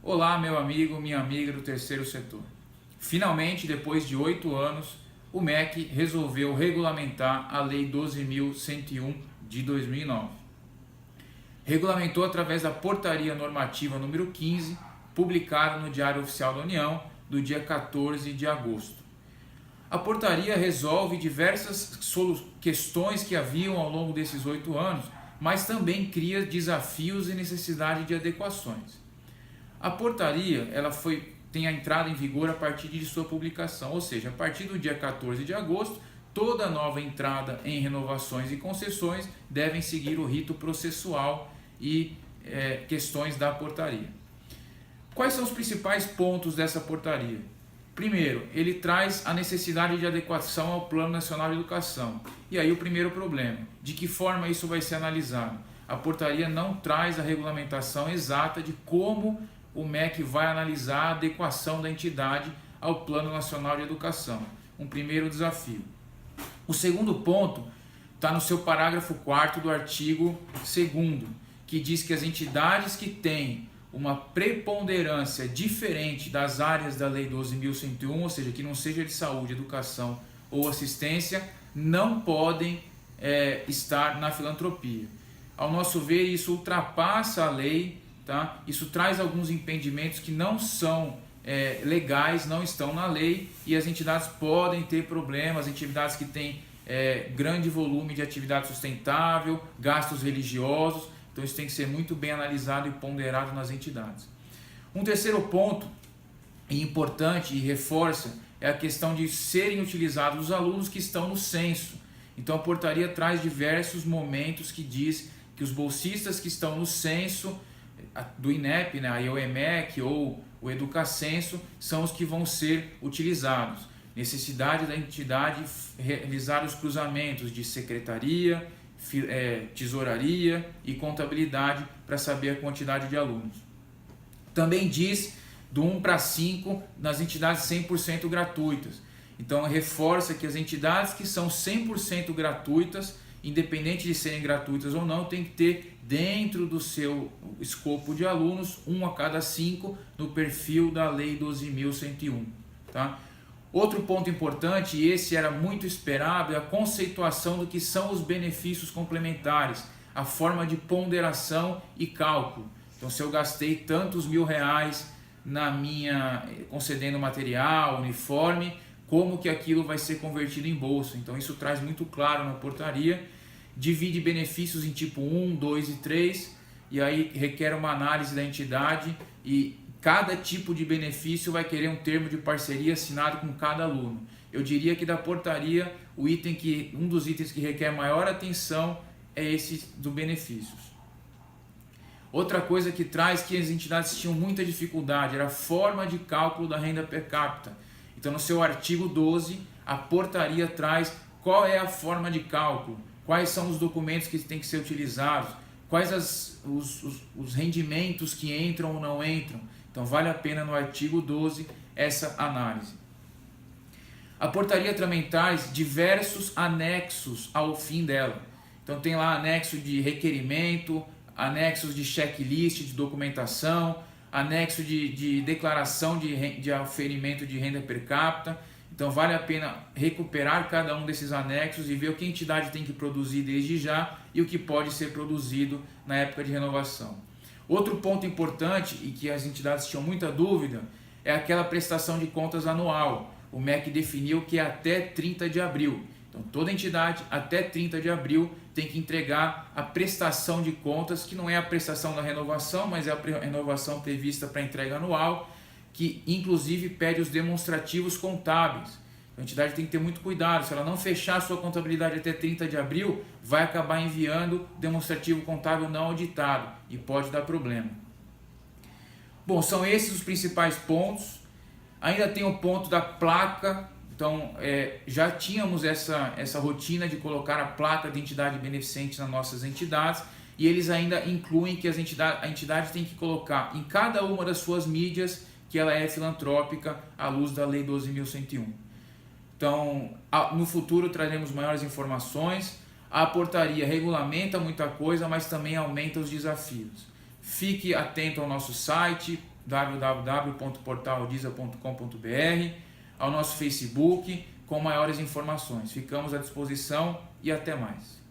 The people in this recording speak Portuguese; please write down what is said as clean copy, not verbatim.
Olá, meu amigo, minha amiga do terceiro setor. Finalmente, depois de 8 anos, o MEC resolveu regulamentar a Lei 12.101 de 2009. Regulamentou através da Portaria Normativa número 15, publicada no Diário Oficial da União, do dia 14 de agosto. A portaria resolve diversas questões que haviam ao longo desses 8 anos, mas também cria desafios e necessidade de adequações. A portaria tem a entrada em vigor a partir de sua publicação, ou seja, a partir do dia 14 de agosto, toda nova entrada em renovações e concessões devem seguir o rito processual e questões da portaria. Quais são os principais pontos dessa portaria? Primeiro, ele traz a necessidade de adequação ao Plano Nacional de Educação. E aí o primeiro problema, de que forma isso vai ser analisado? A portaria não traz a regulamentação exata de como o MEC vai analisar a adequação da entidade ao Plano Nacional de Educação. Um primeiro desafio. O segundo ponto está no seu parágrafo 4º do artigo 2º, que diz que as entidades que têm uma preponderância diferente das áreas da Lei 12.101, ou seja, que não seja de saúde, educação ou assistência, não podem estar na filantropia. Ao nosso ver, isso ultrapassa a lei, tá? Isso traz alguns impedimentos que não são legais, não estão na lei, e as entidades podem ter problemas, entidades que têm grande volume de atividade sustentável, gastos religiosos. Então isso tem que ser muito bem analisado e ponderado nas entidades. Um terceiro ponto importante e reforça é a questão de serem utilizados os alunos que estão no censo. Então a portaria traz diversos momentos que diz que os bolsistas que estão no censo do INEP, né, o EMEC ou o Educacenso, são os que vão ser utilizados. Necessidade da entidade realizar os cruzamentos de secretaria, tesouraria e contabilidade para saber a quantidade de alunos. Também diz do 1 para 5 nas entidades 100% gratuitas. Então reforça que as entidades que são 100% gratuitas, independente de serem gratuitas ou não, tem que ter dentro do seu escopo de alunos 1 a cada 5 no perfil da Lei 12.101. Tá? Outro ponto importante, e esse era muito esperado, é a conceituação do que são os benefícios complementares, a forma de ponderação e cálculo. Então, se eu gastei tantos R$1.000 concedendo material, uniforme, como que aquilo vai ser convertido em bolsa? Então, isso traz muito claro na portaria. Divide benefícios em tipo 1, 2 e 3, e aí requer uma análise da entidade, e cada tipo de benefício vai querer um termo de parceria assinado com cada aluno. Eu diria que da portaria, um dos itens que requer maior atenção é esse do benefícios. Outra coisa que traz que as entidades tinham muita dificuldade era a forma de cálculo da renda per capita. Então no seu artigo 12, a portaria traz qual é a forma de cálculo, quais são os documentos que têm que ser utilizados, quais os rendimentos que entram ou não entram. Então vale a pena no artigo 12 essa análise. A portaria também traz diversos anexos ao fim dela. Então tem lá anexo de requerimento, anexos de checklist de documentação, anexo de declaração de aferimento de renda per capita. Então vale a pena recuperar cada um desses anexos e ver o que a entidade tem que produzir desde já e o que pode ser produzido na época de renovação. Outro ponto importante e que as entidades tinham muita dúvida é aquela prestação de contas anual. O MEC definiu que é até 30 de abril. Então toda entidade até 30 de abril tem que entregar a prestação de contas, que não é a prestação da renovação, mas é a renovação prevista para entrega anual, que inclusive pede os demonstrativos contábeis. A entidade tem que ter muito cuidado, se ela não fechar a sua contabilidade até 30 de abril, vai acabar enviando demonstrativo contábil não auditado e pode dar problema. Bom, são esses os principais pontos. Ainda tem o ponto da placa. Então já tínhamos essa rotina de colocar a placa de entidade beneficente nas nossas entidades, e eles ainda incluem que a entidade tem que colocar em cada uma das suas mídias que ela é filantrópica à luz da Lei 12.101. Então, no futuro traremos maiores informações. A portaria regulamenta muita coisa, mas também aumenta os desafios. Fique atento ao nosso site, www.portaldiesel.com.br, ao nosso Facebook com maiores informações. Ficamos à disposição e até mais.